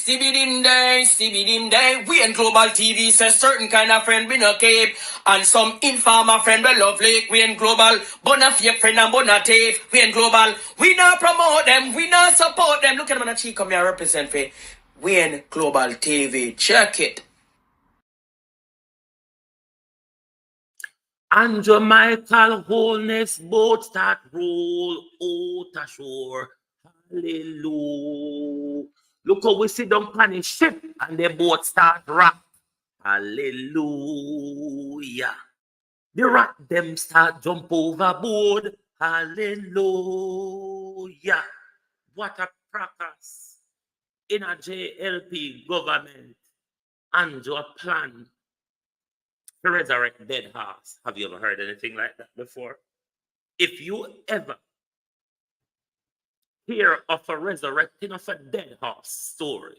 Stibby dim day. We in Global TV says certain kind of friend we no keep. And some informer friend we lovely. We in Global. Bona fake friend and bona tape. We in Global. We not promote them. We not support them. Look at them on the cheek come here represent for. We in Global TV. Check it. Andrew Michael Holness boat start roll out ashore. Hallelujah. Look how we sit down on the ship and the boat start rock. Hallelujah. The rock them start jump overboard. Hallelujah. What a practice in a JLP government. Andrew plan to resurrect dead horse. Have you ever heard anything like that before? If you ever hear of a resurrecting of a dead horse story,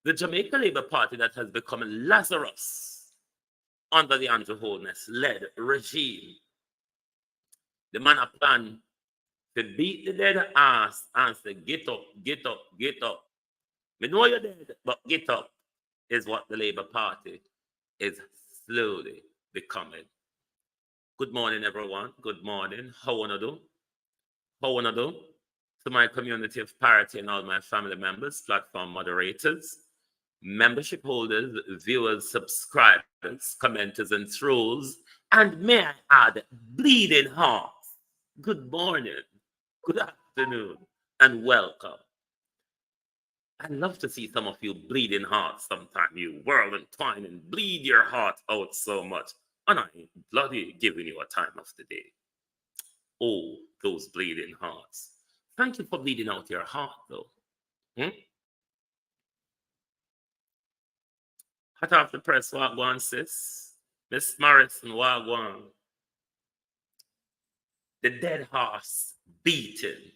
the Jamaica Labour Party that has become Lazarus under the Andrew Holness-led regime, the man a plan to beat the dead horse and say, get up, get up, get up. We know you're dead, but get up is what the Labour Party is slowly becoming. Good morning, everyone. Good morning. How wanna do? How wanna do? To my community of parity and all my family members, platform moderators, membership holders, viewers, subscribers, commenters, and trolls, and may I add, bleeding hearts. Good morning, good afternoon, and welcome. I'd love to see some of you bleeding hearts sometime. You whirl and twine and bleed your heart out so much. And I ain't bloody giving you a time of the day. Oh, those bleeding hearts. Thank you for bleeding out your heart, though. Hot off the press, Wagwan, sis. Miss Morrison, Wagwan. The dead horse beating.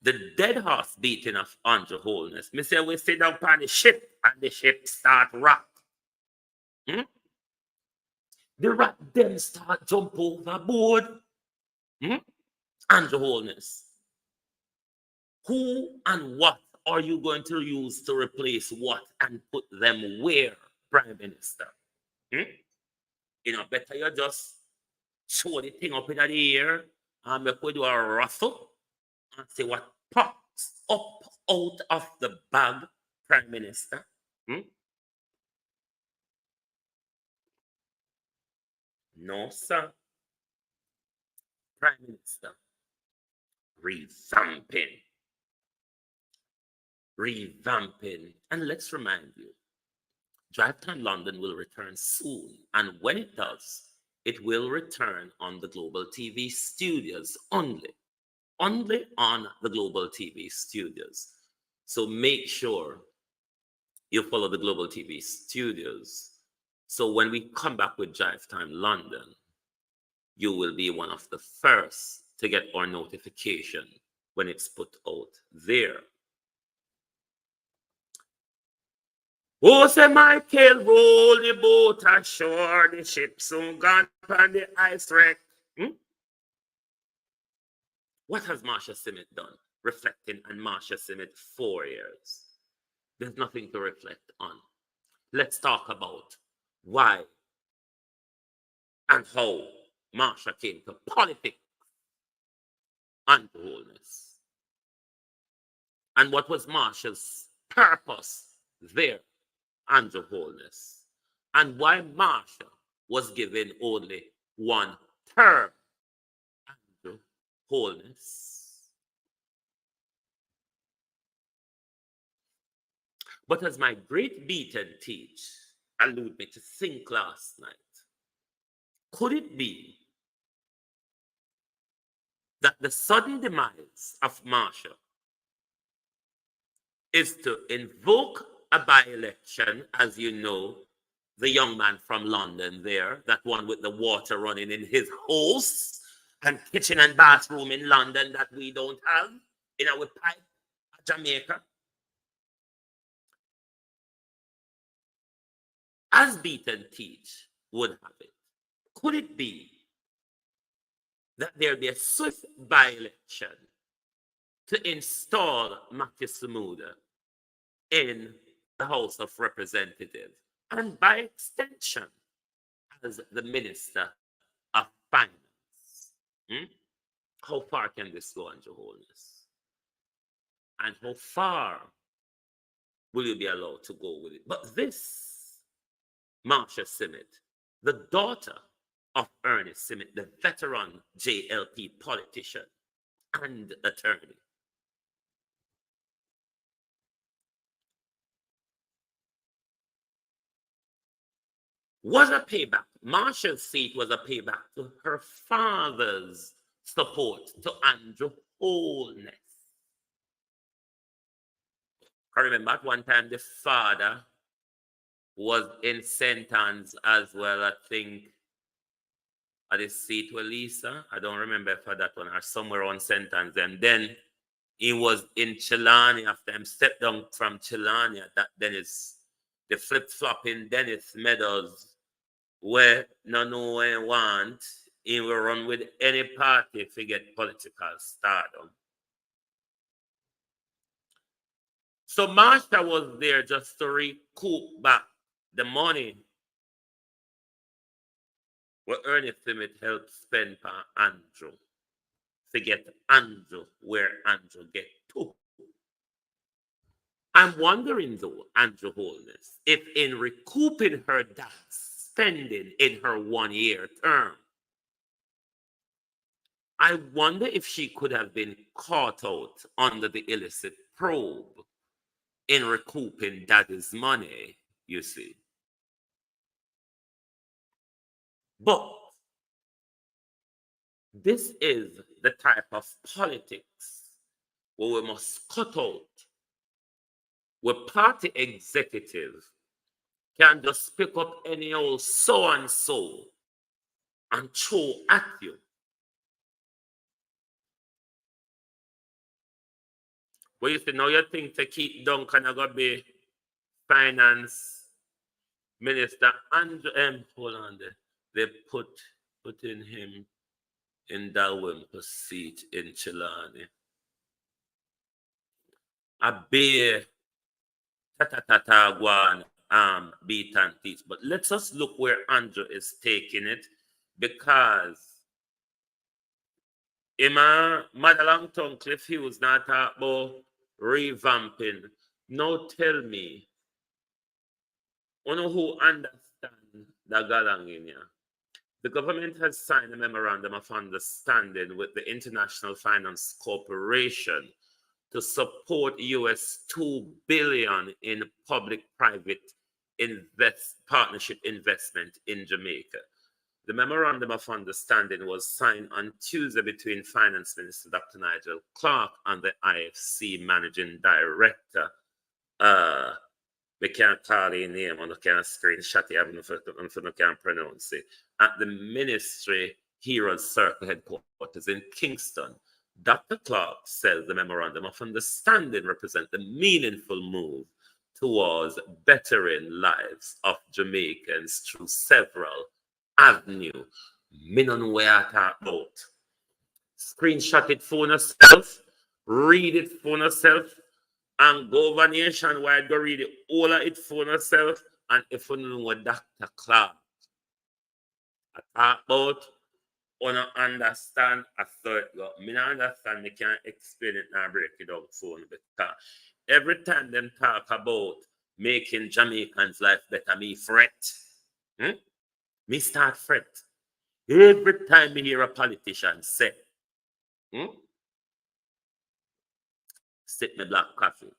The dead horse beating of Andrew Holness. Me say we sit down on the ship and the ship start rock. The rock then start jump overboard. Andrew Holness. Who and what are you going to use to replace what and put them where, Prime Minister? You know, better you just show the thing up in the air and make we do a ruffle and see what pops up out of the bag, Prime Minister. No, sir. Prime Minister. Revamping. And let's remind you, Drive Time London will return soon. And when it does, it will return on the Global TV studios only. Only on the Global TV studios. So make sure you follow the Global TV studios. So when we come back with Drive Time London, you will be one of the first to get our notification when it's put out there. Oh, say Michael, roll the boat ashore, the ship soon gone on the ice wreck. What has Marsha Simmet done? Reflecting on Marsha Simmet 4 years. There's nothing to reflect on. Let's talk about why and how Marsha came to politics and Holness. And what was Marsha's purpose there, Andrew Holness? And why Marsha was given only one term, Andrew Holness. But as my great beaten teach alluded me to think last night, could it be that the sudden demise of Marsha is to invoke a by-election, as you know, the young man from London there, that one with the water running in his house and kitchen and bathroom in London that we don't have in our pipe at Jamaica? As Beaton teach would have it, could it be that there be a swift by-election to install Matthew Samuda in the House of Representatives and by extension as the Minister of Finance. Hmm? How far can this go, Your Holness? And how far will you be allowed to go with it? But this, Marsha Simmet, the daughter of Ernest Simmet, the veteran JLP politician and attorney, was a payback. Marsha's seat was a payback to her father's support to Andrew Holness. I remember at one time the father was in sentence as well, I think, at his seat with Lisa. I don't remember for that one or somewhere on sentence. And then he was in Chilani after him stepped down from Chilani at that Dennis, the flip-flopping Dennis Meadows, where no one want, he will run with any party if he get political stardom. So Marsha was there just to recoup back the money what Ernest Simmet helped spend for Andrew to get Andrew where Andrew get to. I'm wondering though, Andrew Holness, if in recouping her that spending in her 1 year term, I wonder if she could have been caught out under the illicit probe in recouping daddy's money, you see. But this is the type of politics where we must cut out, where party executive can just pick up any old so-and-so and throw at you. Well, you see, now you think to keep Duncan are going to be finance minister and hold on there. They put in him in Dalrymple seat in Chilani. A bear guan beat and teach. But let's just look where Andrew is taking it, because in my Motherlang Tongue Cliff Hughes not talk about revamping. Now tell me, you know who understand the galang in here? The government has signed a memorandum of understanding with the International Finance Corporation to support US $2 billion in public-private partnership investment in Jamaica. The memorandum of understanding was signed on Tuesday between Finance Minister Dr. Nigel Clark and the IFC Managing Director. We can't call his name on the kind of screenshot it, even if I can't pronounce it. At the Ministry Heroes Circle headquarters in Kingston, Dr. Clark says the memorandum of understanding represents a meaningful move towards bettering lives of Jamaicans through several avenues. Me no know where I talk about. Screenshot it for yourself, read it for yourself, and go over nationwide, go read it all of it for yourself. And if you know what Dr. Clark I talk about, or not understand, I thought, me not understand, me can't explain it now, break it down for you, because every time them talk about making Jamaicans' life better, me fret. Me start fret. Every time me hear a politician say, sip me black coffee,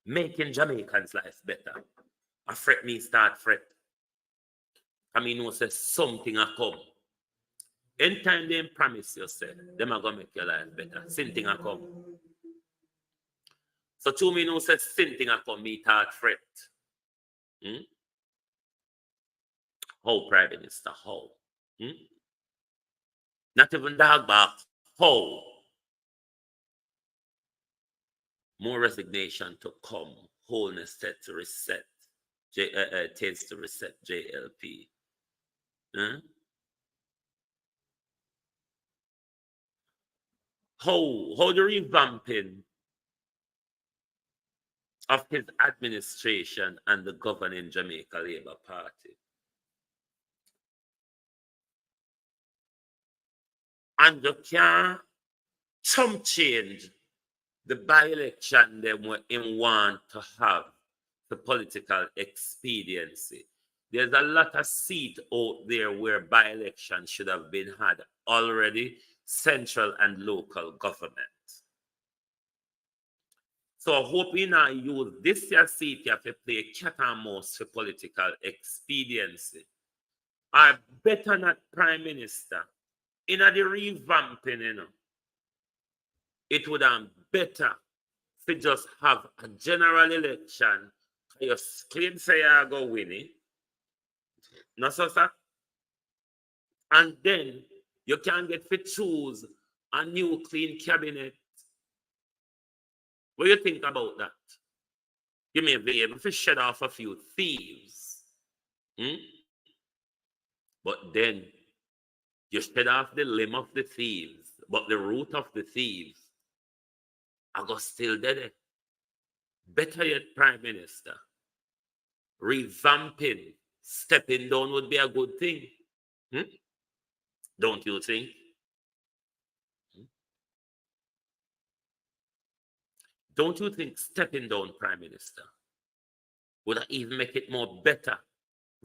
making Jamaicans' life better, I fret, me start fret. I mean, know say something a come. Anytime they promise you, say, them are going to make your life better. Something a come. So to me, know say something a come, me start fret. How, Prime Minister, how? Not even dog back, how? More resignation to come. Holness said to reset. Takes to reset JLP. how the revamping of his administration and the governing Jamaica Labour Party. And you can't some change the by-election them were in want to have the political expediency. There's a lot of seats out there where by-election should have been had already, central and local government. So I hope we now use this year seat here to play cat and mouse for political expediency. I better not Prime Minister. In the revamping, it would have better to just have a general election. You claim say you go win it. No, so, sir. And then you can get to choose a new clean cabinet. What do you think about that? You may be able to shed off a few thieves. But then you shed off the limb of the thieves, but the root of the thieves I go still dead. Better yet, Prime Minister, revamping, stepping down would be a good thing. Don't you think? Don't you think stepping down, Prime Minister, would even make it more better,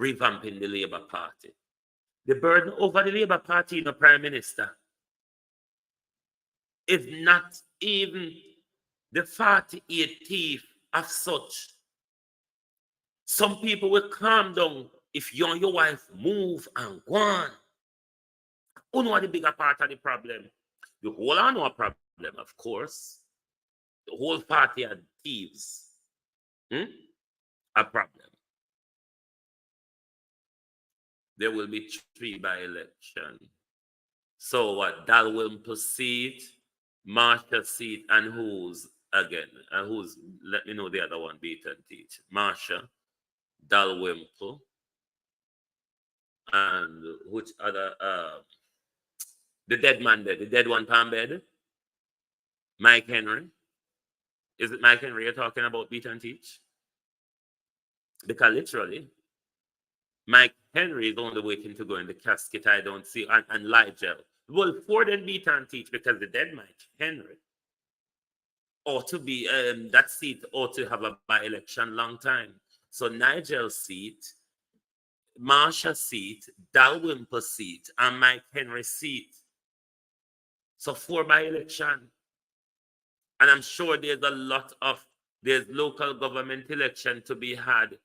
revamping the Labour Party? The burden over the Labour Party, Prime Minister, is not even the 48 thief as such. Some people will calm down if you and your wife move and go on. Who know the bigger part of the problem? The whole are no problem, of course. The whole party are thieves. A problem. There will be 3 by-election. So what? Dalrymple seat, Marsha seat, and who's again? And who's? Let me know the other one. Beat and teach. Marsha, Dalrymple, and which other? The dead man there, the dead one palm bed. Mike Henry. Is it Mike Henry you're talking about? Beat and teach. Because literally, Mike Henry is only waiting to go in the casket. I don't see, and Ligel. Well, for them beat and teach because the dead Mike Henry ought to be that seat ought to have a by-election long time. So Nigel's seat, Marsha's seat, Dalrymple seat, and Mike Henry's seat. So 4 by-election. And I'm sure there's local government election to be had.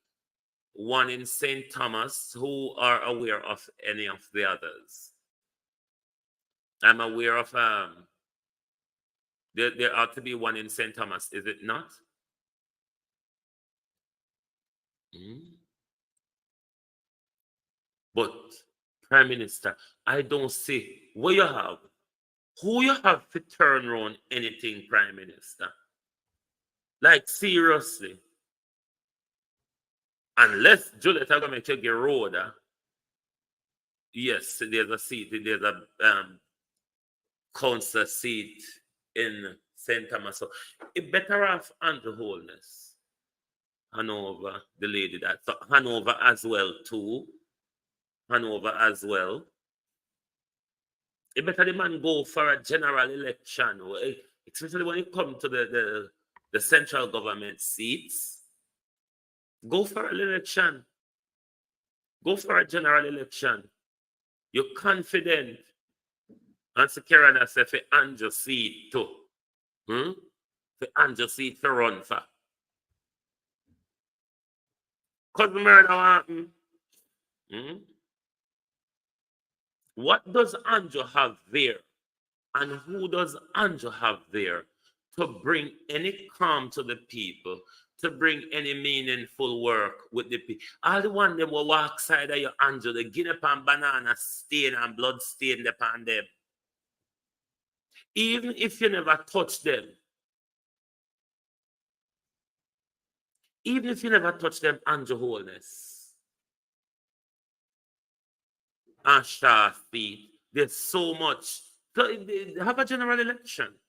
One in St. Thomas, who are aware of any of the others. I'm aware of there ought to be one in St. Thomas, is it not? But Prime Minister, I don't see who you have to turn around anything, Prime Minister. Like seriously. Unless Juliet are gonna make you get road. Yes, there's a seat, there's a council seat in St. Thomas. So it better off Andrew Holness. Hanover, the lady that. So Hanover as well too. Hanover as well. It better the man go for a general election, especially when it comes to the central government seats. Go for an election. Go for a general election. You're confident. And secure yourself for Andrew seat too. For Andrew seat to run for. Because the murder happen. What does Andrew have there? And who does Andrew have there to bring any calm to the people, to bring any meaningful work with the people? All the one them will walk side of your Andrew, the guinea pan banana stain and blood stain upon them. Even if you never touch them, Andrew Holness, and Shafi, there's so much. So have a general election.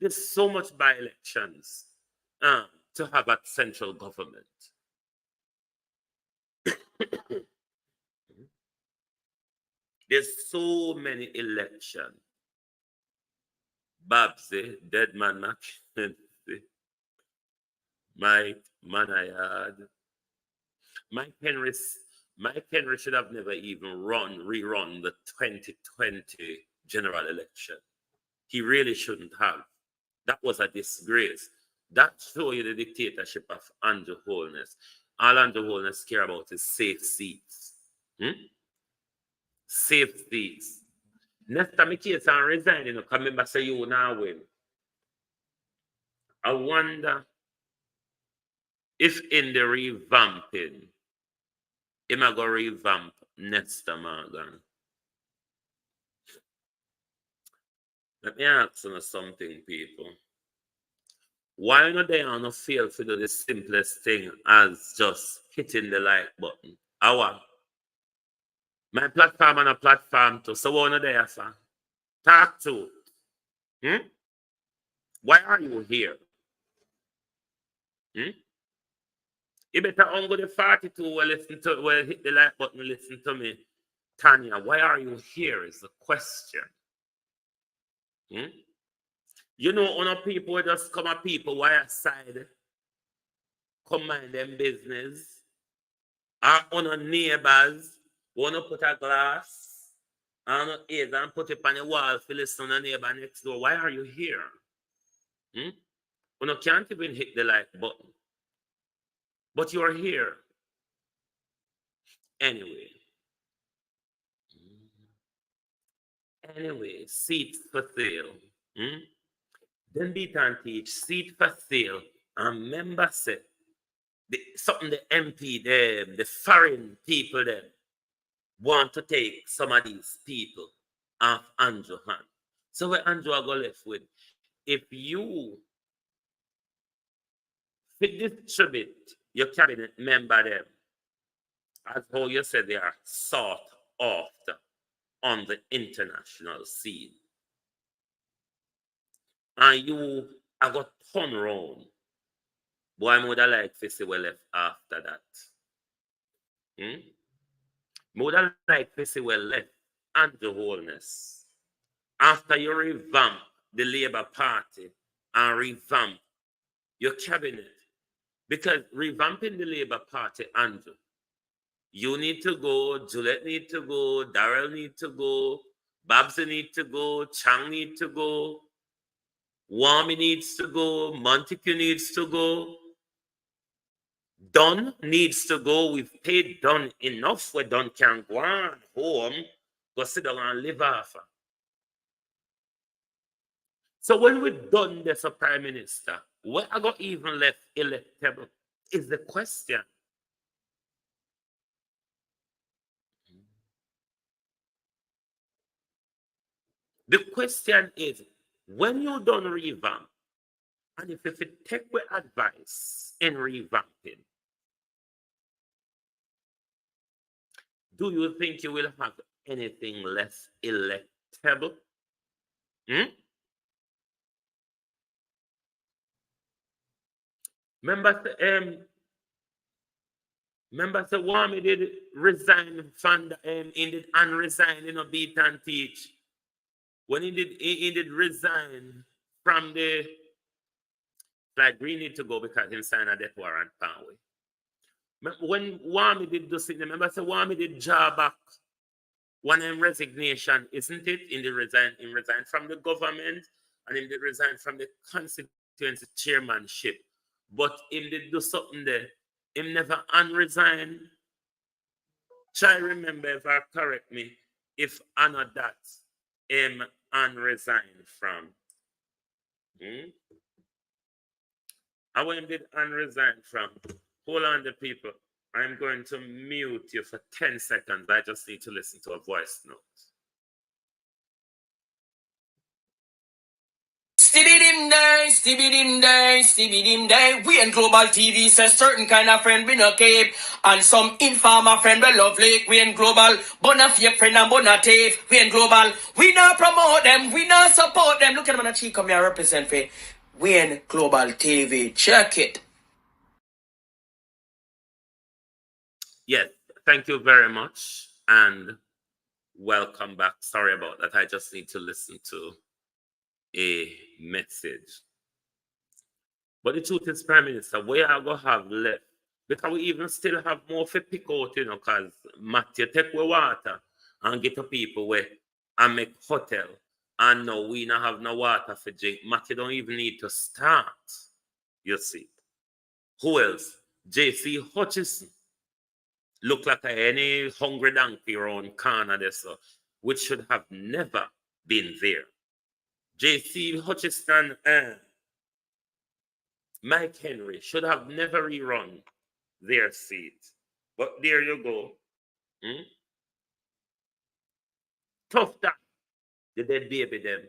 There's so much by-elections to have at central government. There's so many elections. Babsy, Dead Man McKenzie, Mike Manayard. Mike Henry should have never even rerun the 2020 general election. He really shouldn't have. That was a disgrace. That shows you the dictatorship of Andrew Holness. All Andrew Holness care about is safe seats. Safe seats. Next time I case and resign, you know, come remember say you now win. I wonder if in the revamping, he might go revamp Nestor Morgan. Let me ask you something, people. Why not they on fail to do the simplest thing as just hitting the like button? Our my platform and a platform too. So what are they for? Talk to. Why are you here? You better go to 42 will hit the like button, listen to me. Tanya, why are you here is the question. You know, on people just come at people why aside come mind them business. On a neighbors wanna put a glass on a ears and put it on the wall for listen to the neighbor next door. Why are you here? You can't even hit the like button. But you're here. Anyway, seats for sale. Then beat and teach, seat for sale. And member said, something the MP, the foreign people them want to take some of these people off Andrew hand. So what Andrew go left with, if you distribute your cabinet member them, as how you said they are sought after on the international scene, and you have got turn around, boy, I would have liked to see what left after that. I would have liked to see what left Andrew Holness after you revamp the Labour Party and revamp your cabinet. Because revamping the Labour Party, Andrew, you need to go, Juliet need to go, Darrell need to go, Babsy need to go, Chang need to go, Wami needs to go, Montague needs to go, Don needs to go. We've paid Don enough where Don can go on home, go sit down and live off. So when we're done this, Prime Minister, what I got even left electable is the question. The question is, when you done revamp, and if you take with advice in revamping, do you think you will have anything less electable? Remember, the Wami did resign from the, he did unresign, beat and teach. When he did resign from the, like, we need to go because he signed a death warrant, power. When Wami did this, remember, the Wami did job back one in resignation, isn't it? He resigned from the government and he did resign from the constituency chairmanship. But he did do something there. He never unresigned. Try remember if I correct me, if I know that him unresigned from. I when did unresign from? Hold on, the people. I'm going to mute you for 10 seconds. I just need to listen to a voice note. Stibbidim day, stibbidim day, stibbidim day. We in global TV says certain kind of friend we no cape. And some informer friend we love lake. We in global, bona fake friend and bona tape. We in global, we not promote them, we not support them. Look at them on the cheek come here represent for we in global TV. Check it. Yes, thank you very much. And welcome back. Sorry about that. I just need to listen to a message. But the truth is, Prime Minister, we are going to have left. Because we even still have more to pick out, you know, because Matthew take away water and get to people where and make hotel. And now we not have no water for drink. Matthew don't even need to start. You see. Who else? J.C. Hutchison. Look like any hungry donkey around corner there, so, which should have never been there. J.C. Hutchison and Mike Henry should have never rerun their seat. But there you go. Tough time. The dead baby them.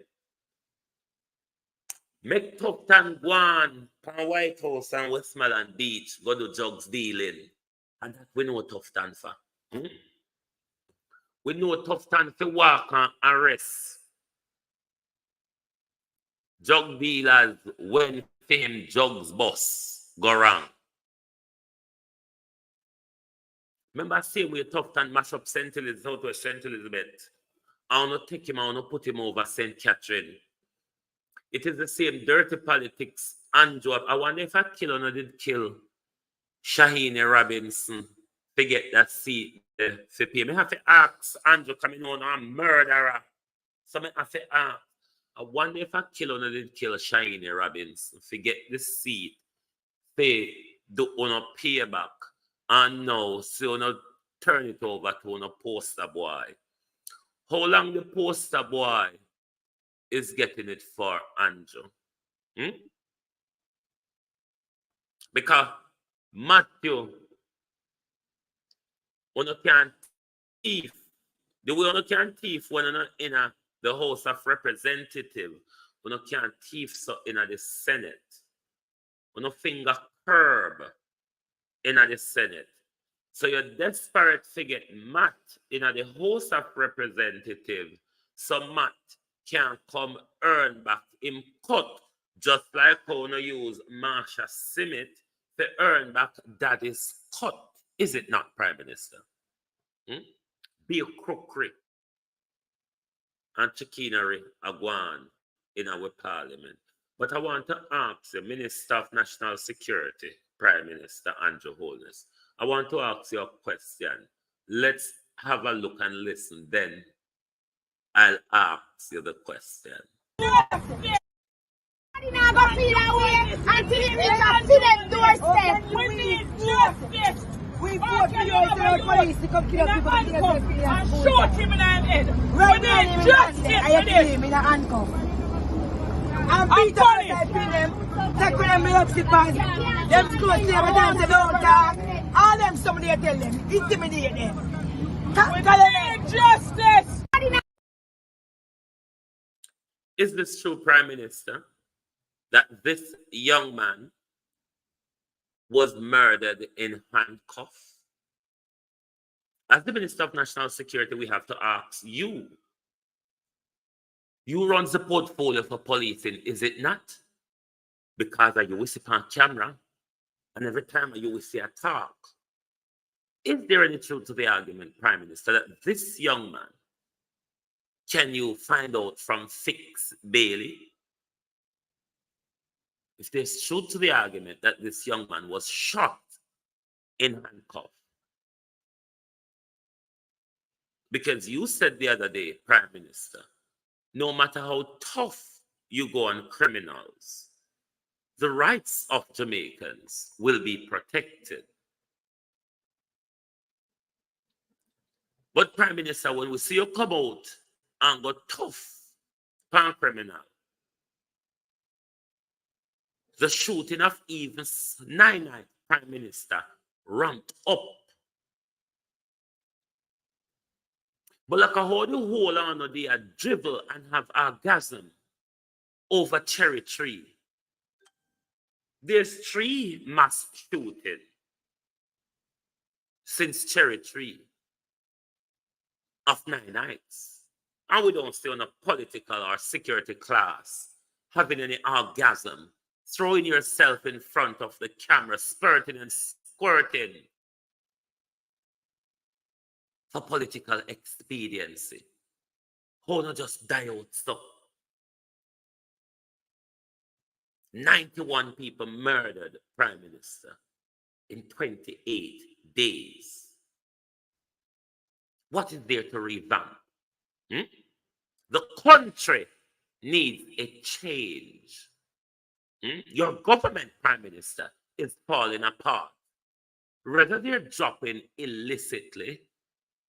Make tough time go on from White House and Westmoreland Beach, go to drugs dealing. And that we know tough time for. We know tough time for walk and arrest drug dealers when fame drugs bus go wrong. Remember, same way tough time mash up St. Elizabeth, Southwest St. Elizabeth. I want to take him, I want to put him over St. Catherine. It is the same dirty politics. Andrew, I wonder if I did kill Shaheen Robinson to get that seat for pay. I have to ask Andrew coming on a murderer. So I have to ask. I wonder if I did kill Shaheen Robinson to get the seat for do on a payback. And now, so now turn it over to a poster boy. How long the poster boy is getting it for Andrew? Because Matthew, one can't thief. The way one can't thief when you're in the House of Representatives, one can't thief so in the Senate. One finger curb in the Senate. So you're desperate to get Matt in the House of Representatives, so Matt can come earn back him cut, just like how you use Marsha Simmet to earn back Daddy's cut. Is it not, Prime Minister? Be a crookery and chicanery agwan in our parliament. But I want to ask the Minister of National Security, Prime Minister Andrew Holness, I want to ask you a question. Let's have a look and listen. Then I'll ask you the question. We fought for you to police to come kill people and shoot him in the head. Right now, justice I have him in a handcuff. And Peter typing them, take them up the pass. Them close to them and they don't talk. All them somebody tell them, intimidate them. We need justice. Is this true, Prime Minister, that this young man was murdered in handcuffs? As the Minister of National Security, we have to ask you. You run the portfolio for policing, is it not? Because you will see on camera, and every time you will see a talk. Is there any truth to the argument, Prime Minister, that this young man, can you find out from Fix Bailey, if there's truth to the argument that this young man was shot in handcuffs? Because you said the other day, Prime Minister, no matter how tough you go on criminals, the rights of Jamaicans will be protected. But Prime Minister, when we see you come out and go tough on criminal, the shooting of even Nine Prime Minister ramped up. But like how the whole on they dribble and have orgasm over Cherry Tree. There's 3 mass shootings since Cherry Tree of 9 nights. And we don't see on a political or security class having any orgasm, throwing yourself in front of the camera, spurting and squirting for political expediency. How not just die out stuff. 91 people murdered, Prime Minister, in 28 days. What is there to revamp? The country needs a change. Your government, Prime Minister, is falling apart. Whether they're dropping illicitly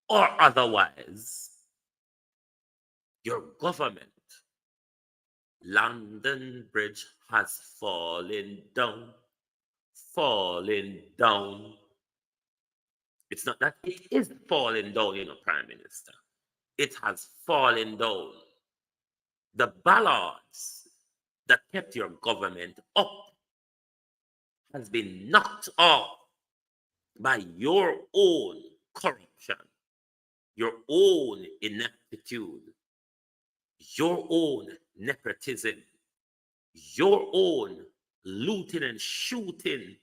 or otherwise, your government, London Bridge has fallen down, falling down. It's not that it is falling down, Prime Minister. It has fallen down. The ballards that kept your government up has been knocked off by your own corruption, your own ineptitude, your own nepotism, your own looting and shooting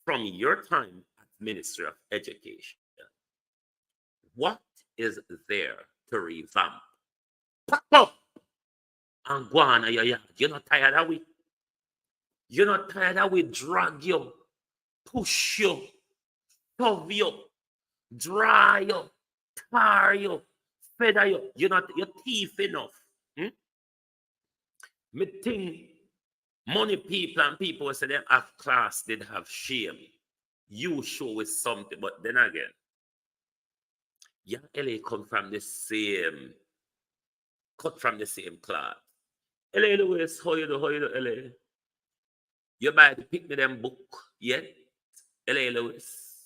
from your time as Minister of Education. What is there to revamp? Pack up and go on your yard. You're not tired of we. You're not tired of we drag you, push you, shove you, dry you, tar you, feather you. You're thief enough. Me think money people and people say them have class did have shame. You show is something, but then again, yeah, LA come from the same, cut from the same cloth. LA Lewis, how you do, LA? You buy the pick me them book yet? LA Lewis.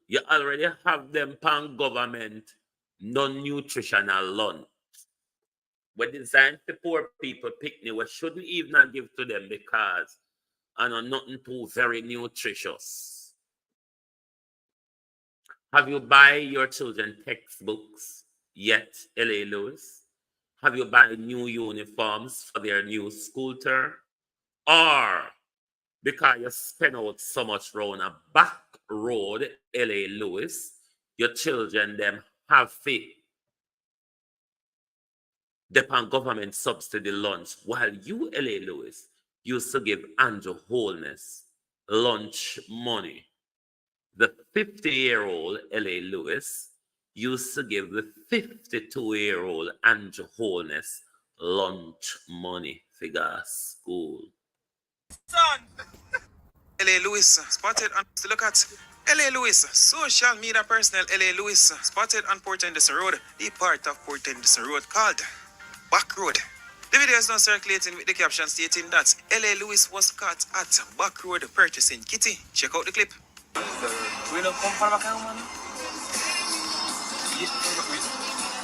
You already have them pan government non-nutritional lunch. We're designed for poor people picnic. We shouldn't even give to them because I know nothing too very nutritious. Have you buy your children textbooks yet, LA Lewis? Have you buy new uniforms for their new school term? Or because you spend out so much round a back road, LA Lewis, your children them have faith. Depend government subsidy lunch, while you, LA Lewis, used to give Andrew Holness lunch money. The 50-year-old LA Lewis used to give the 52-year-old Andrew Holness lunch money for school. Son. LA Lewis spotted and look at LA Lewis, social media personnel LA Lewis spotted on Port Henderson Road, the part of Port Henderson Road called Back Road. The video is now circulating with the caption stating that LA Lewis was caught at Back Road purchasing kitty. Check out the clip. We don't come from a car, man.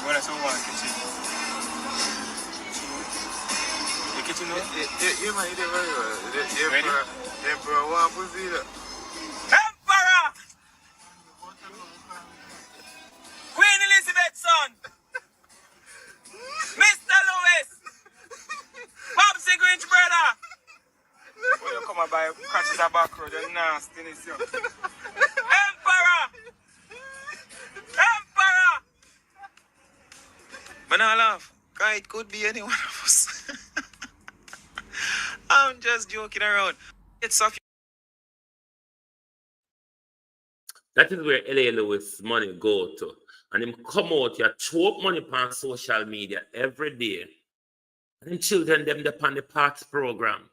When I saw one kitchen. The kitchen, no? Yeah, man, you did very well. Emperor, what was it? Emperor! Queen Elizabeth, son! Mr. Lewis! Popsy Grinch, brother! When you come and buy catches a back road, you're nastiness, yo. Emperor! Emperor! But now laugh, because it could be any one of us. I'm just joking around. It's off. That is where LA Lewis money go to. And him come out here, throw up money on social media every day. And then children them depend the parts program.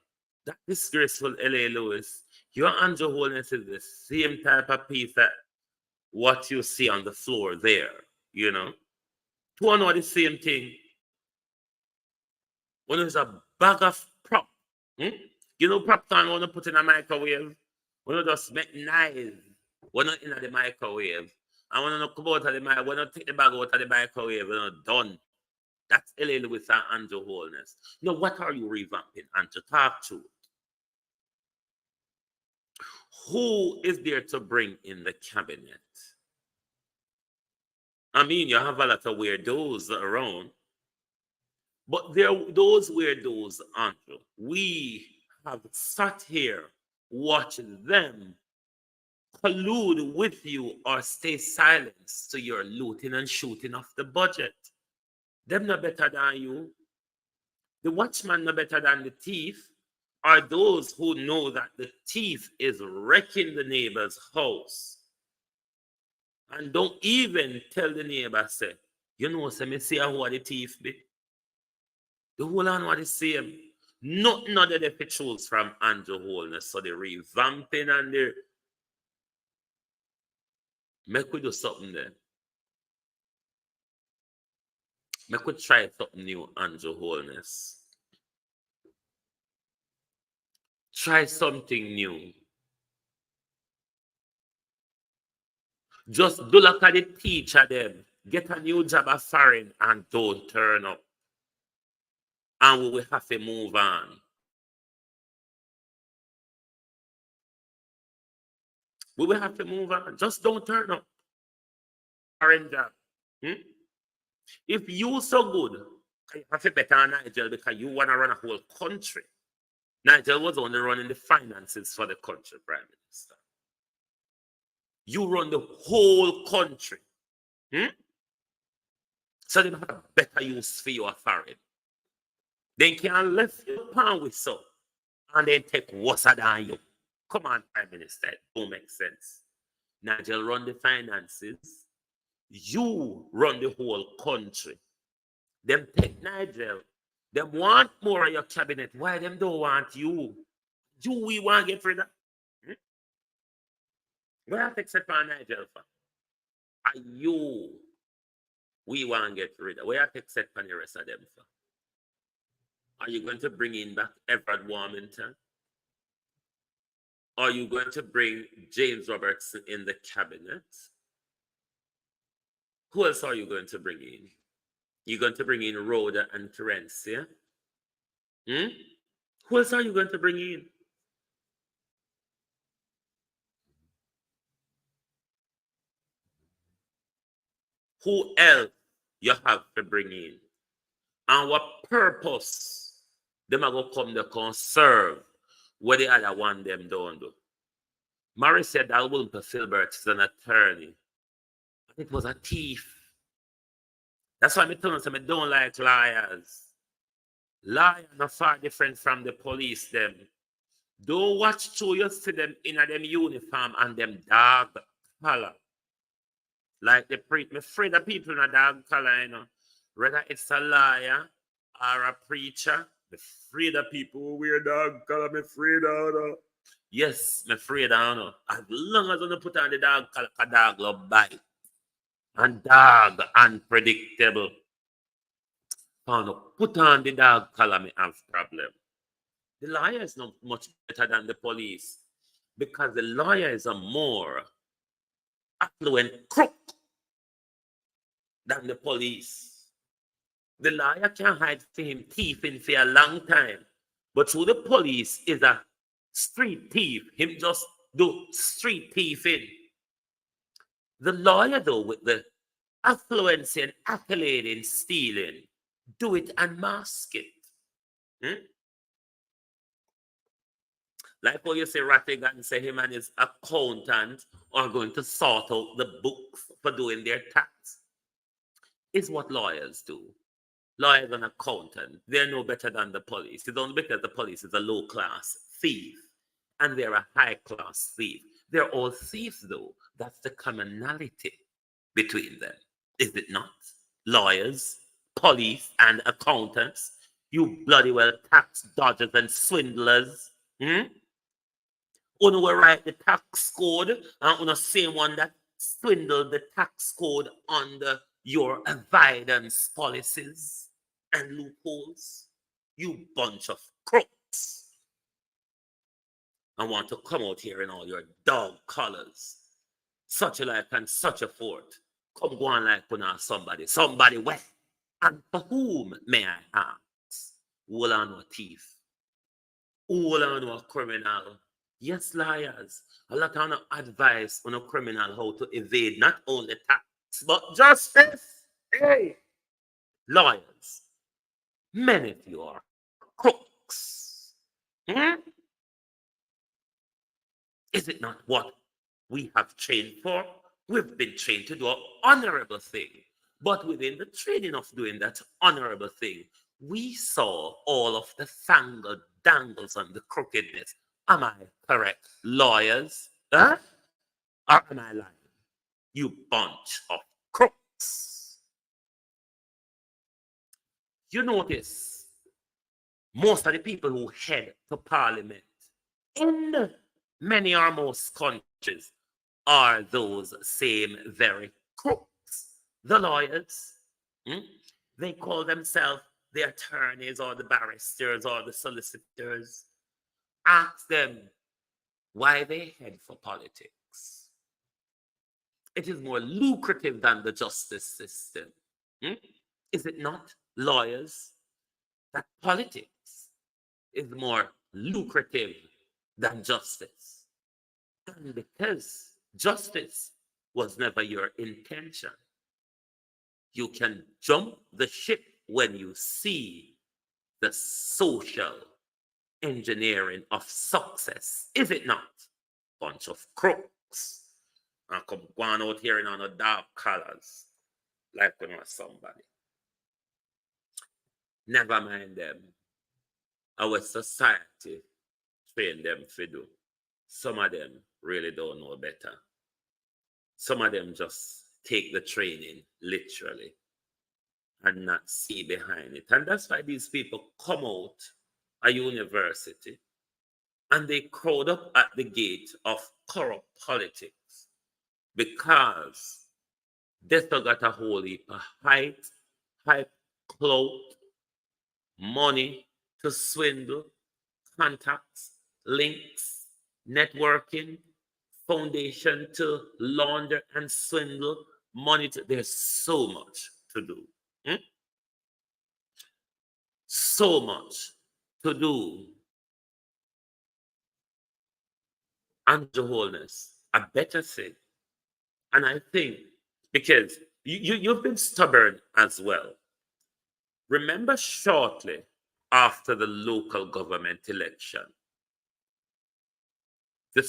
That disgraceful LA Lewis. Your Andrew Holness is the same type of piece that what you see on the floor there, you know. Two know the same thing. One is a bag of prop. You know prop time when you put in a microwave? When you just make nice. When you in the microwave. And when you come out of the microwave, when you take the bag out of the microwave, you're done. That's L.A. Lewis and Andrew Holness. Now, what are you revamping? And to talk to, who is there to bring in the cabinet? I mean, you have a lot of weirdos around, but those weirdos, Andrew, we have sat here watching them collude with you or stay silent so you're looting and shooting off the budget. Them no better than you. The watchman no better than the thief. Are those who know that the thief is wrecking the neighbor's house and don't even tell the neighbor, say, you know, say, me see how the thief be. The whole on what is same. Nothing other than they choose from Andrew Holness. So the revamping and the make we do something there. Make we try something new, Andrew Holness. Try something new. Just do look at the teacher them. Get a new job at foreign and don't turn up. And we will have to move on. We will have to move on. Just don't turn up. Foreign job. If you so good, you have to better Nigel because you want to run a whole country. Nigel was only running the finances for the country, Prime Minister. You run the whole country. So they have a better use for your foreign. They can lift your pound with so and then take worse than you. Come on, Prime Minister. It don't make sense. Nigel run the finances. You run the whole country. Them take Nigel. Them want more of your cabinet. Why them don't want you? You we want to get rid of. We have to accept on Nigel for. Are you we want to get rid of? We have to accept on the rest of them for. Are you going to bring in back Everett Warmington? Are you going to bring James Robertson in the cabinet? Who else are you going to bring in? You're going to bring in Rhoda and Terencia? Who else are you going to bring in? Who else you have to bring in? And what purpose them are going to come to conserve what the other one them don't do? Mary said that Wilbur Filbert is an attorney. It was a thief. That's why I tell them I don't like liars. Liars are far different from the police them. Don't watch through you see them in a them uniform and them dog color. Like the I'm afraid of people in a dog color, you know. Whether it's a liar or a preacher, I'm afraid of people who wear dog color, I'm afraid of them. Yes, I'm afraid of them. As long as you don't put on the dog color, a dog will bite. And dog unpredictable. Put on the dog color, me have problem. The lawyer is not much better than the police because the lawyer is a more affluent crook than the police. The lawyer can hide for him thieving for a long time, but through the police is a street thief. Him just do street thieving. The lawyer, though, with the affluence and accolade in stealing, do it and mask it. Like how you say Rattigan say him and his accountant are going to sort out the books for doing their tax. It's what lawyers do. Lawyers and accountants, they're no better than the police. It's only because the police is a low-class thief and they're a high-class thief. They're all thieves, though. That's the commonality between them, is it not? Lawyers, police, and accountants, you bloody well tax dodgers and swindlers. Uno will write the tax code and uno same one that swindled the tax code under your avoidance policies and loopholes. You bunch of crooks. I want to come out here in all your dog colors. Such a like and such a forth. Come go on like put on somebody. Somebody wet. And for whom, may I ask, all are no thief, all are no criminal. Yes, liars. A lot of no advice on a criminal how to evade not only tax but justice. Hey, lawyers, many of you are crooks. Hmm? Is it not what we have trained for? We've been trained to do an honorable thing. But within the training of doing that honorable thing, we saw all of the fangled dangles and the crookedness. Am I correct, lawyers? Huh? Or am I lying? You bunch of crooks. You notice most of the people who head to parliament in many or most countries are those same very crooks, the lawyers. Hmm? They call themselves the attorneys or the barristers or the solicitors. Ask them why they head for politics. It is more lucrative than the justice system. Hmm? Is it not, lawyers, that politics is more lucrative than justice? And because justice was never your intention, you can jump the ship when you see the social engineering of success. Is it not? Bunch of crooks. And come going out here in on the dark colors, like when you're somebody. Never mind them. Our society train them to do. Some of them really don't know better. Some of them just take the training literally and not see behind it. And that's why these people come out a university and they crowd up at the gate of corrupt politics because they still got a whole heap of hype, clout, money to swindle, contacts, links, networking, foundation to launder and swindle, money to, there's so much to do. So much to do. And the Holness, a better thing. And I think, because you've been stubborn as well. Remember shortly after the local government election, the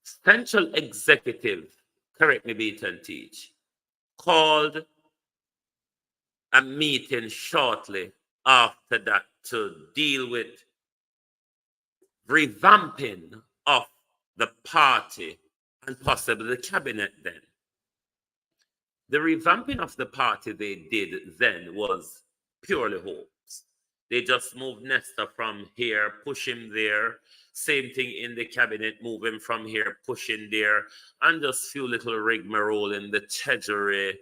central executive, correct me, beat and teach, called a meeting shortly after that to deal with revamping of the party and possibly the cabinet then. The revamping of the party they did then was purely hoax. They just moved Nesta from here, push him there. Same thing in the cabinet, move him from here, push him there. And just few little rigmarole in the treasury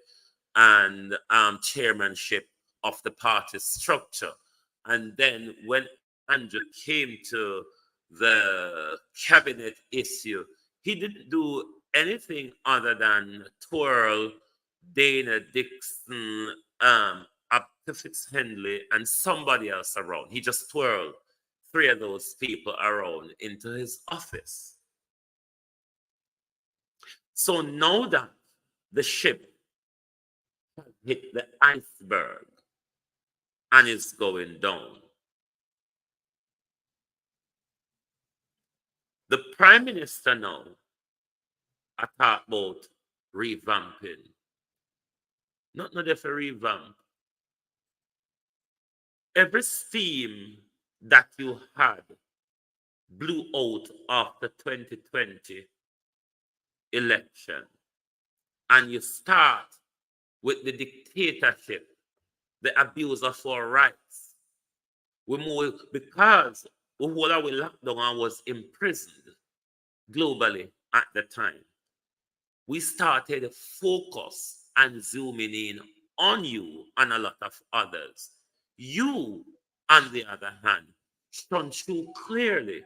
and chairmanship of the party structure. And then when Andrew came to the cabinet issue, he didn't do anything other than twirl Dana Dixon, up to Fitzhenley, and somebody else around. He just twirled three of those people around into his office. So now that the ship hit the iceberg and is going down, the Prime Minister now I talk about revamping. Not there for revamp. Every steam that you had blew out after 2020 election. And you start with the dictatorship, the abuse of our rights. We move because the whole of lockdown was imprisoned globally at the time. We started focus and zooming in on you and a lot of others. You, on the other hand, shone through clearly.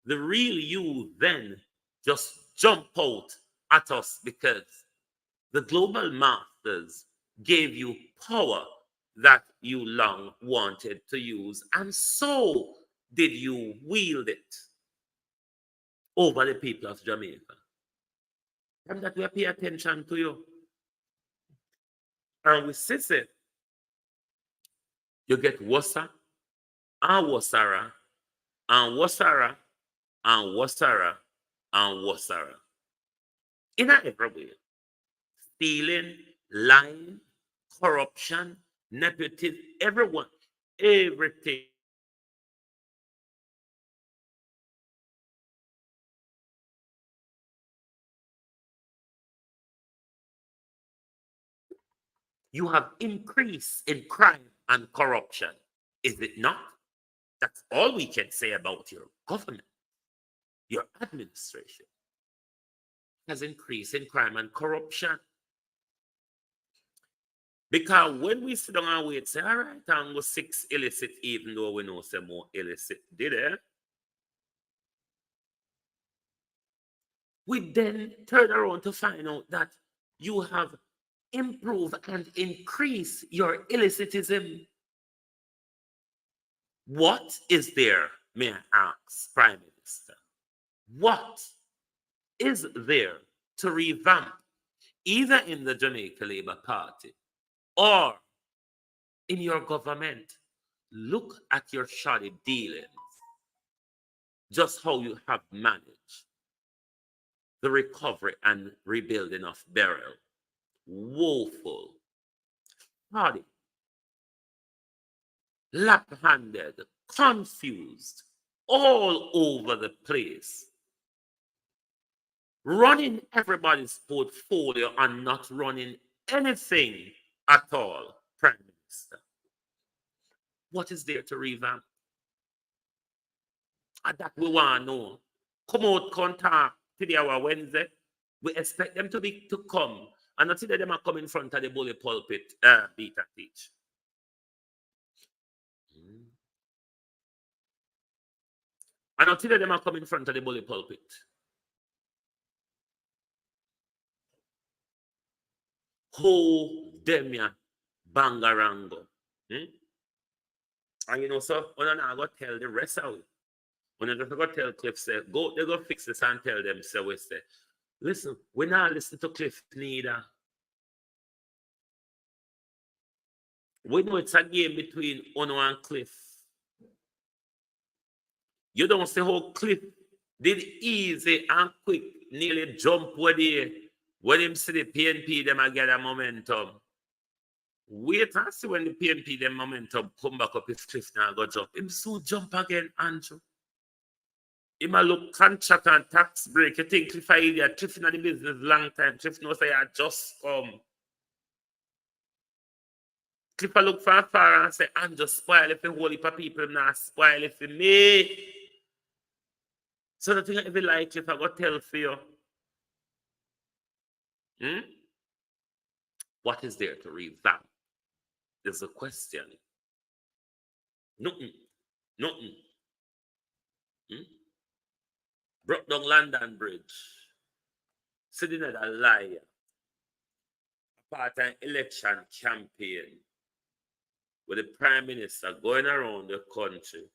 The real you then just jump out at us because the global masters gave you power that you long wanted to use, and so did you wield it over the people of Jamaica. And that we pay attention to you. And we see it. You get Wassa and Wassara and Wassara and Wassara and Wassara. In every way. Stealing, lying, corruption, nepotism, everyone, everything. You have increase in crime and corruption, is it not? That's all we can say about your government. Your administration has increased in crime and corruption. Because when we sit down and wait, say, all right, I'm go 6 illicit, even though we know some more illicit did it. We then turn around to find out that you have improved and increased your illicitism. What is there, may I ask, Prime Minister? What is there to revamp, either in the Jamaica Labour Party or in your government? Look at your shoddy dealings, just how you have managed the recovery and rebuilding of Beryl. Woeful, shoddy, lap-handed, confused, all over the place. Running everybody's portfolio and not running anything at all, Prime Minister. What is there to revamp? And that we want to know. Come out, contact today our Wednesday. We expect them to come. And not today them are come in front of the bully pulpit, beat and teach. And not today them are come in front of the bully pulpit. Who them ya bangarango. And you know, so when I go tell the rest of it, when I go tell Cliff, say, go, they go fix this and tell them, say, we say, listen, we not listen to Cliff neither. We know it's a game between Ono and Cliff. You don't see how Cliff did easy and quick, nearly jump where they, when him see the PNP, them a get a momentum. Wait and see when the PNP, them momentum come back up his Cliff now go jump. Him soon jump again, Andrew. Him a look contract and tax break. You think Cliff a idiot, Cliff in the business long time. Cliff knows say I just come. Cliff a look from far and say, I'm just spoil if the whole heap of people not spoil if me. So the thing if you like Cliff, I go tell for you. What is there to revamp? Is the question. Nothing. Broke down London Bridge. Sitting at a liar. Part of an election campaign with the Prime Minister going around the country.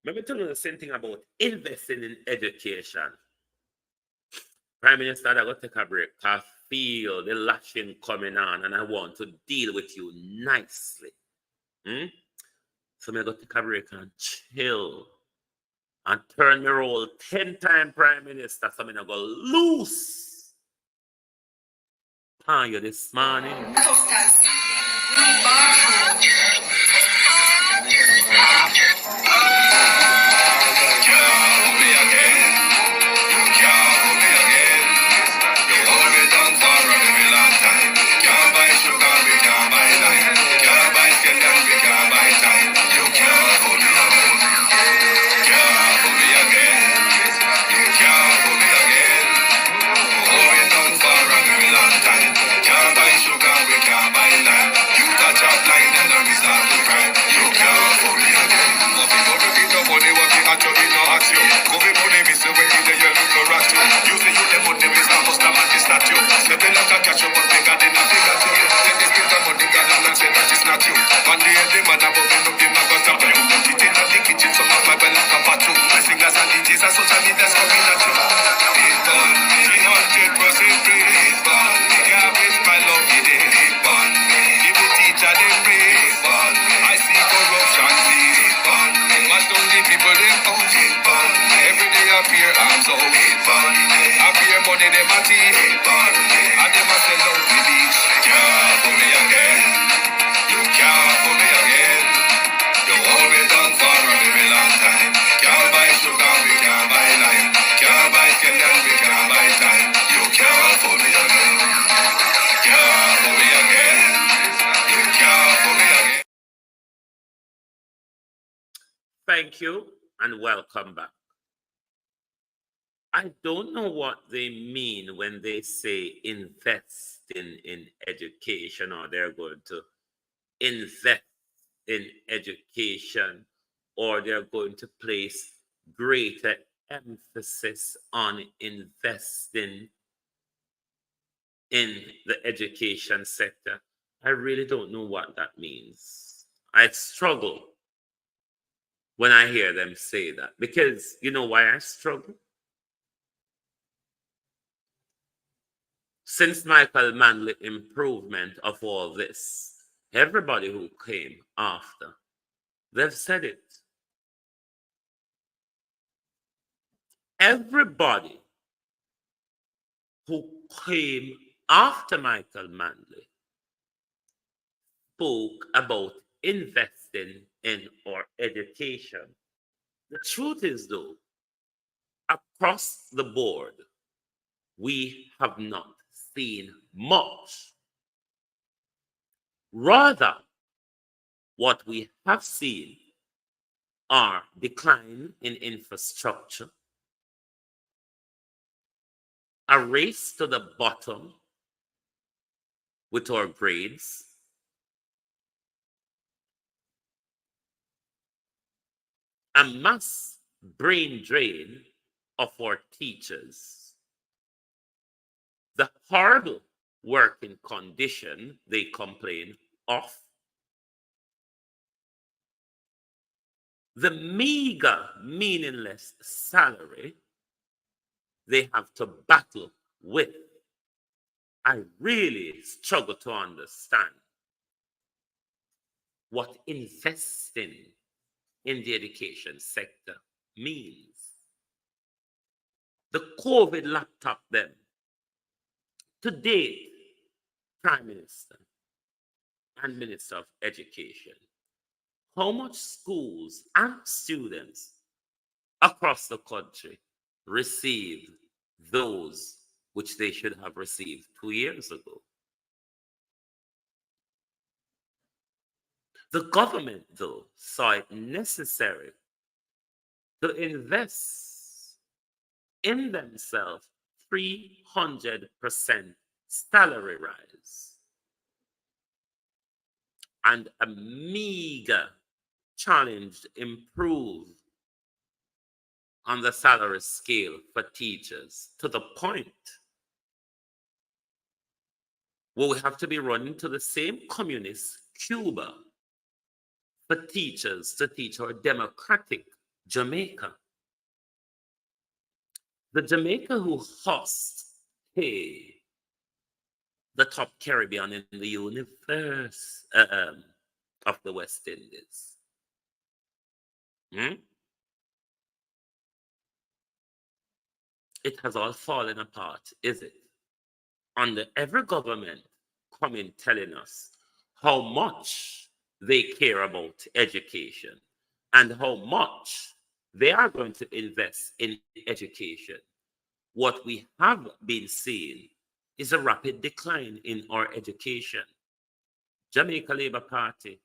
Let me tell you the same thing about investing in education. Prime Minister, I got to take a break. I feel the lashing coming on and I want to deal with you nicely. So I got to take a break and chill and turn my role 10 times Prime Minister. So I'm going to go loose on you this morning. appear arms out. Appear money them a teeth. And them a sell out the beach. Can't for me again. You can't for me again. You hold me down for a very long time. Can't buy sugar, we can't buy lime. Can't buy candle, we can't buy time. You can't for me again. Can't for me again. You can't for me again. Thank you and welcome back. I don't know what they mean when they say invest in education, or they're going to invest in education, or they're going to place greater emphasis on investing in the education sector. I really don't know what that means. I struggle when I hear them say that, because you know why I struggle? Since Michael Manley improvement of all this, everybody who came after, they've said it. Everybody who came after Michael Manley spoke about investing in our education. The truth is, though, across the board, we have not seen much. Rather, what we have seen are decline in infrastructure, a race to the bottom with our grades, a mass brain drain of our teachers, the horrible working condition they complain of, the meager, meaningless salary they have to battle with. I really struggle to understand what investing in the education sector means. The COVID laptop them. Today, Prime Minister and Minister of Education, how much schools and students across the country receive those which they should have received 2 years ago? The government, though, saw it necessary to invest in themselves 300% salary rise and a meager challenge to improve on the salary scale for teachers, to the point where we have to be running to the same communist Cuba for teachers to teach our democratic Jamaica. The Jamaica who hosts, hey, the top Caribbean in the universe of the West Indies. It has all fallen apart, is it? Under every government coming telling us how much they care about education and how much they are going to invest in education. What we have been seeing is a rapid decline in our education. Jamaica Labour Party,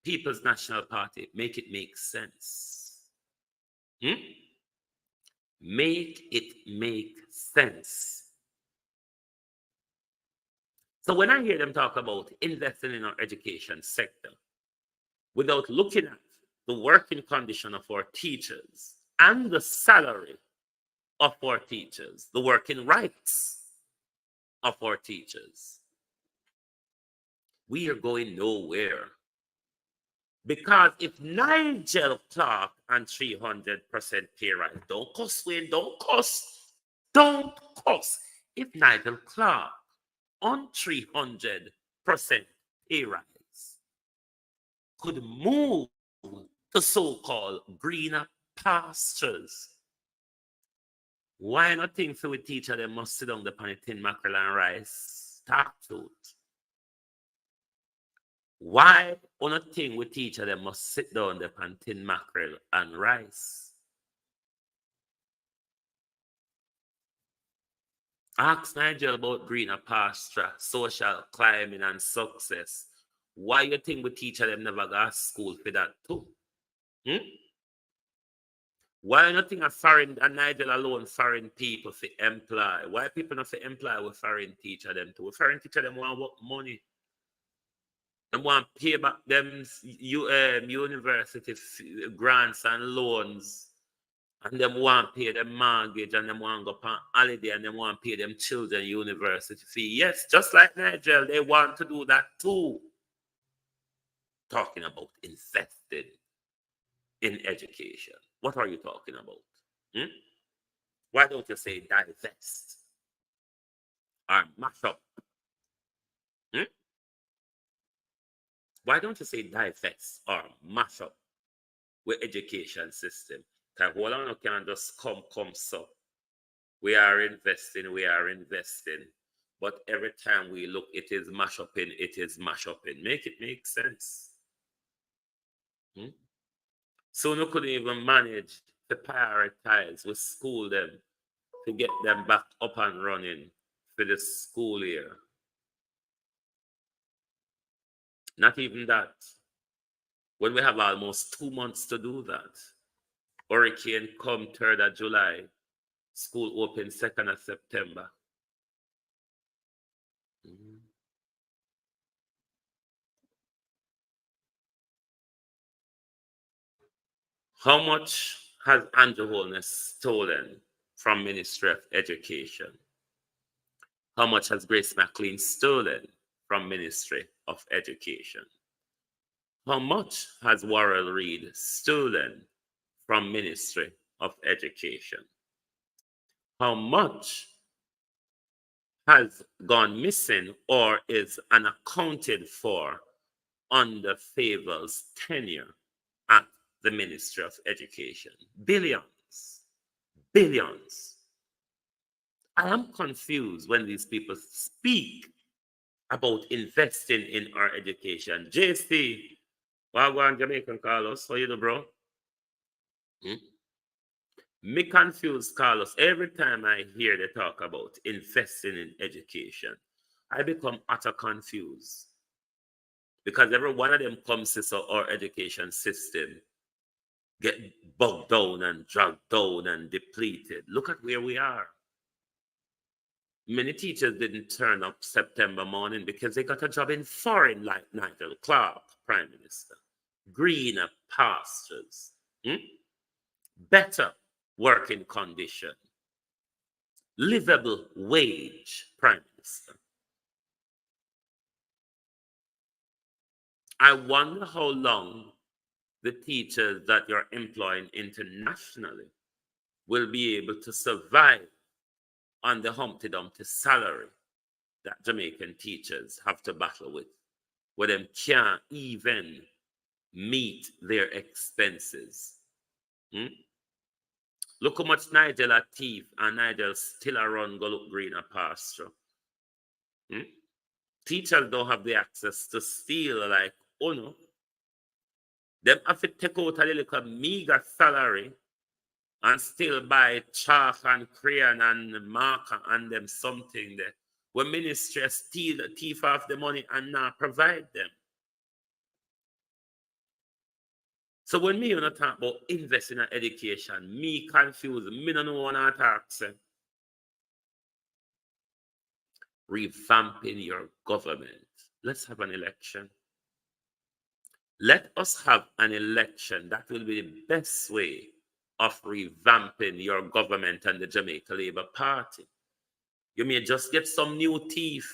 People's National Party, make it make sense. Make it make sense. So when I hear them talk about investing in our education sector, without looking at the working condition of our teachers and the salary of our teachers, the working rights of our teachers, we are going nowhere. Because if Nigel Clark and 300% pay rise, don't cuss, Wayne, don't cuss. Don't cuss. If Nigel Clark on 300% pay rise could move to so-called greener pastures Why not think so with teacher they must sit down upon a tin mackerel and rice? Talk to it. Why on a thing with teacher they must sit down upon tin mackerel and rice? Ask Nigel about greener pasture, social climbing, and success. Why you think we teacher them never got school for that too? Why nothing a foreign and Nigel alone foreign people for employ? Why people not for employ with foreign teacher them too? Foreign teacher them want work money. They want pay back them university grants and loans. And them want pay them mortgage and them want go on holiday and them want pay them children university fee. Yes, just like Nigel, they want to do that too. Talking about invested in education. What are you talking about? Why don't you say divest or mash up? Why don't you say divest or mash up with education system? Because hold on, you can't just come so. We are investing. But every time we look, it is mash up in. Make it make sense. So you couldn't even manage to prioritize with school them to get them back up and running for the school year. Not even that. When we have almost 2 months to do that, hurricane come 3rd of July, school open 2nd of September. How much has Andrew Holness stolen from Ministry of Education? How much has Grace McLean stolen from Ministry of Education? How much has Warrell Reid stolen from Ministry of Education? How much has gone missing or is unaccounted for under Favor's tenure at the Ministry of Education? Billions. I am confused when these people speak about investing in our education. JC, Wagwan Jamaican Carlos, how you do, bro? Me confuse Carlos every time I hear they talk about investing in education. I become utter confused because every one of them comes to our education system get bogged down and dragged down and depleted. Look at where we are. Many teachers didn't turn up September morning because they got a job in foreign, like Nigel Clark, Prime Minister. Greener pastures. Better working condition. Livable wage, Prime Minister. I wonder how long the teachers that you're employing internationally will be able to survive on the Humpty Dumpty salary that Jamaican teachers have to battle with, where them can't even meet their expenses. Look how much Nigel a thief and Nigel still a run go look greener pasture. Teachers don't have the access to steal like Uno. Them have to take out a little meager salary and still buy chalk and crayon and marker and them something there. When ministry steal the thief off the money and not provide them. So when me talk about investing in education, me confused, me don't know what I talk. Revamping your government. Let's have an election. Let us have an election. That will be the best way of revamping your government and the Jamaica Labour Party. You may just get some new teeth,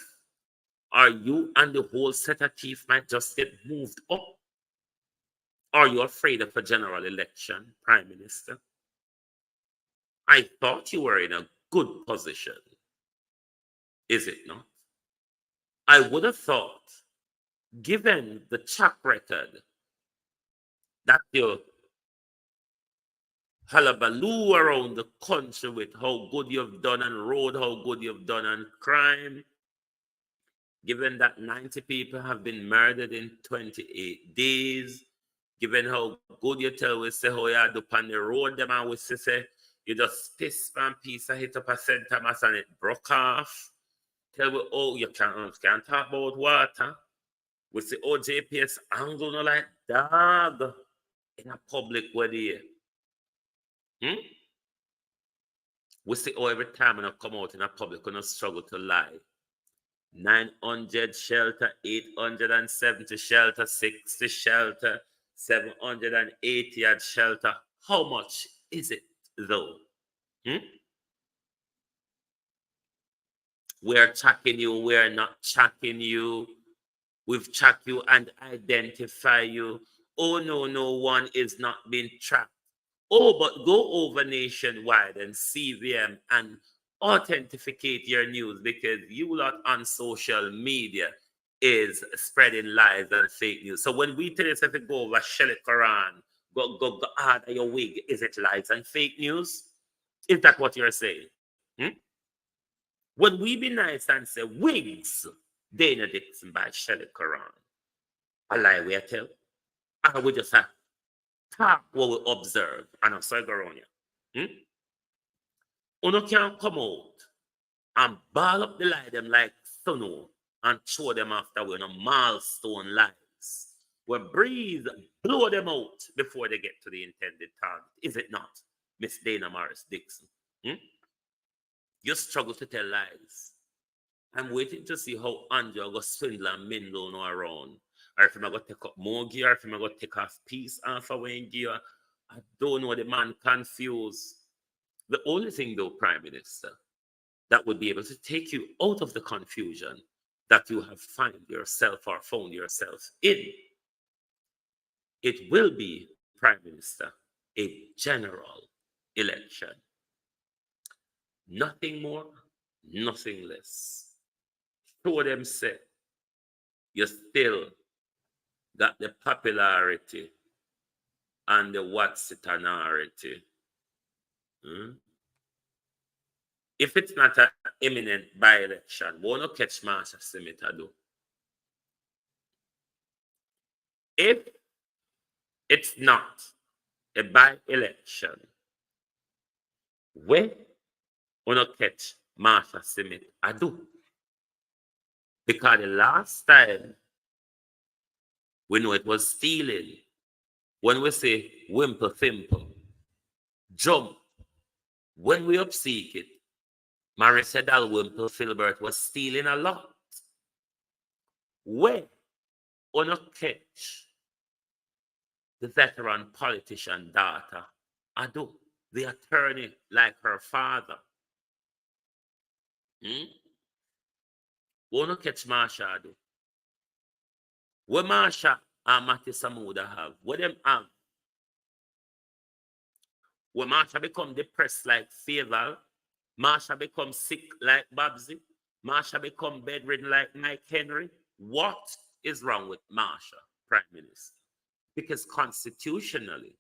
or you and the whole set of teeth might just get moved up. Are you afraid of a general election, Prime Minister? I thought you were in a good position. Is it not? I would have thought, given the track record that you hullabaloo around the country with how good you've done on road, how good you've done on crime. Given that 90 people have been murdered in 28 days, given how good you tell we say how you do on the road, them and we say you just piss one piece and hit up a St. Thomas and it broke off. Tell we, oh, you can't talk about water. We say, oh, JPS angle no like dog in a public way. We see, oh, every time when I come out in a public, we don't struggle to lie. 900 shelter, 870 shelter, 60 shelter, 780 at shelter. How much is it, though? We're tracking you, we're not tracking you. We've tracked you and identify you. Oh, no one is not being tracked. Oh, but go over nationwide and CVM and authenticate your news, because you lot on social media is spreading lies and fake news. So when we tell you to go over Shelly Quran, go hard at your wig, is it lies and fake news? Is that what you're saying? When we be nice and say wigs, Dana Dixon by Shelly Quran, a lie we tell, and we just have talk what we observe and I say go around here. Uno can come out and ball up the lie them like Suno and throw them after we're no milestone lies. We breathe, blow them out before they get to the intended target. Is it not, Miss Dana Morris Dixon? You struggle to tell lies. I'm waiting to see how Andrew go swindle and Mindle no around. Or if I'm going to take up more gear, or if I'm going to take off piece off of when gear. I don't know, the man confused. The only thing, though, Prime Minister, that would be able to take you out of the confusion that you have found yourself or found yourself in, it will be, Prime Minister, a general election. Nothing more, nothing less. Show them say you still got the popularity and the what's it honority. If it's not an imminent by-election, we won't catch Master Senator do. If it's not a by-election, we won't catch Master Senator do. Because the last time we know it was stealing. When we say wimple thimple, jump, when we upseek it, Mary said that Wimple Filbert was stealing a lot. When on a catch the veteran politician daughter, Ado, the attorney like her father. Wanna catch Marsha Ado? What Marsha and Matty Samuda have? What them have? When Marsha become depressed like Faval, Marsha become sick like Babsy, Marsha become bedridden like Mike Henry. What is wrong with Marsha, Prime Minister? Because constitutionally,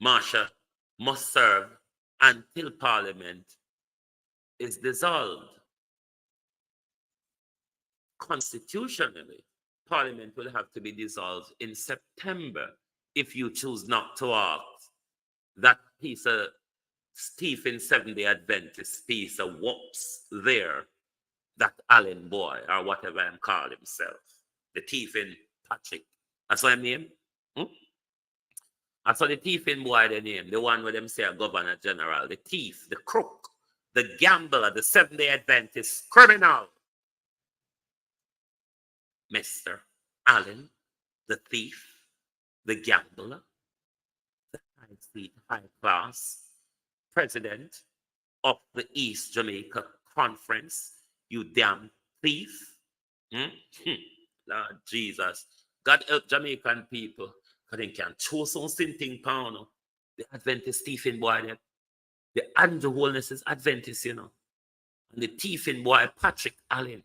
Marsha must serve until Parliament is dissolved. Constitutionally, Parliament will have to be dissolved in September if you choose not to act. That piece of Stephen Seventh-day Adventist piece of whoops there, that Allen boy, or whatever I'm called himself, the thief in Patrick. That's what I name? That's what the thief in boy they name, the one where them say a governor general, the thief, the crook, the gambler, the Seventh-day Adventist criminal. Mr. Allen, the thief, the gambler, the high class president of the East Jamaica Conference, you damn thief. Lord Jesus. God help Jamaican people, because they can choose some thing pound. The Adventist thiefing boy there. The Andrew Holness is Adventist, And the thiefing boy, Patrick Allen.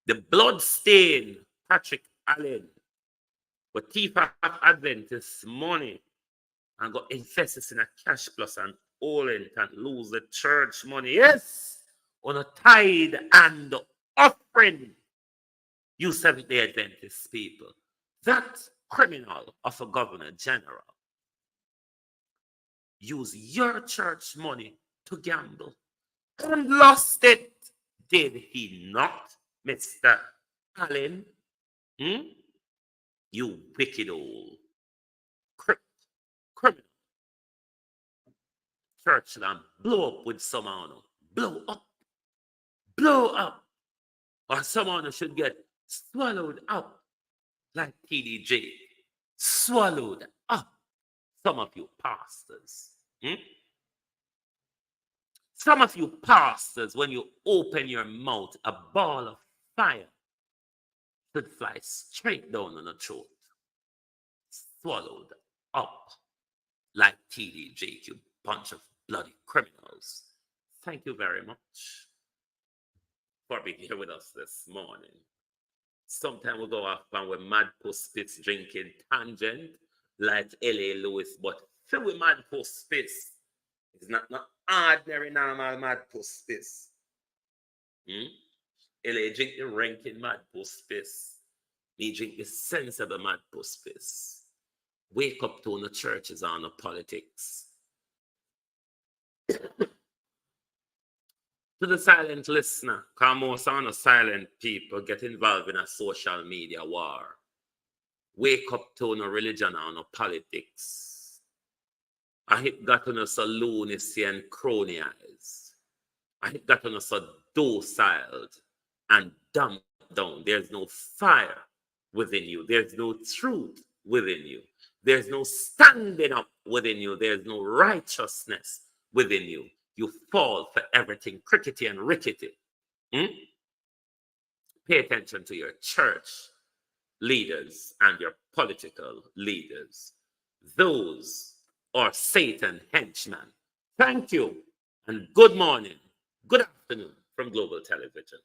The blood-stained Patrick Allen. But thief of Adventist money and go invest it in a cash plus and all it and lose the church money. Yes, on a tithe and offering. You Seventh-day Adventist people. That criminal of a governor general used your church money to gamble and lost it. Did he not, Mr. Allen? You wicked old criminal. Churchland, blow up with someone. Blow up. Blow up. Or someone should get swallowed up like TDJ. Swallowed up. Some of you pastors. Some of you pastors, when you open your mouth, a ball of fire should fly straight down on the throat. Swallowed up like TDJ, you bunch of bloody criminals. Thank you very much for being here with us this morning. Sometimes we go off and we're mad puss spits drinking tangent like L.A. Lewis, but fill with mad puss spits. It's not ordinary normal mad puss spits. L.A. drink the ranking mad puss spits. Me drink the sensible mad puss spits. Wake up to the churches and the politics. To the silent listener, because most of the silent people get involved in a social media war. Wake up to the religion and the politics. I hit got on so lunacy and cronyized. I hit got on so docile and dumbed down. There's no fire within you. There's no truth within you. There's no standing up within you. There's no righteousness within you. You fall for everything crickety and rickety. Pay attention to your church leaders and your political leaders. Those are Satan henchmen. Thank you and good morning, good afternoon from Global Television.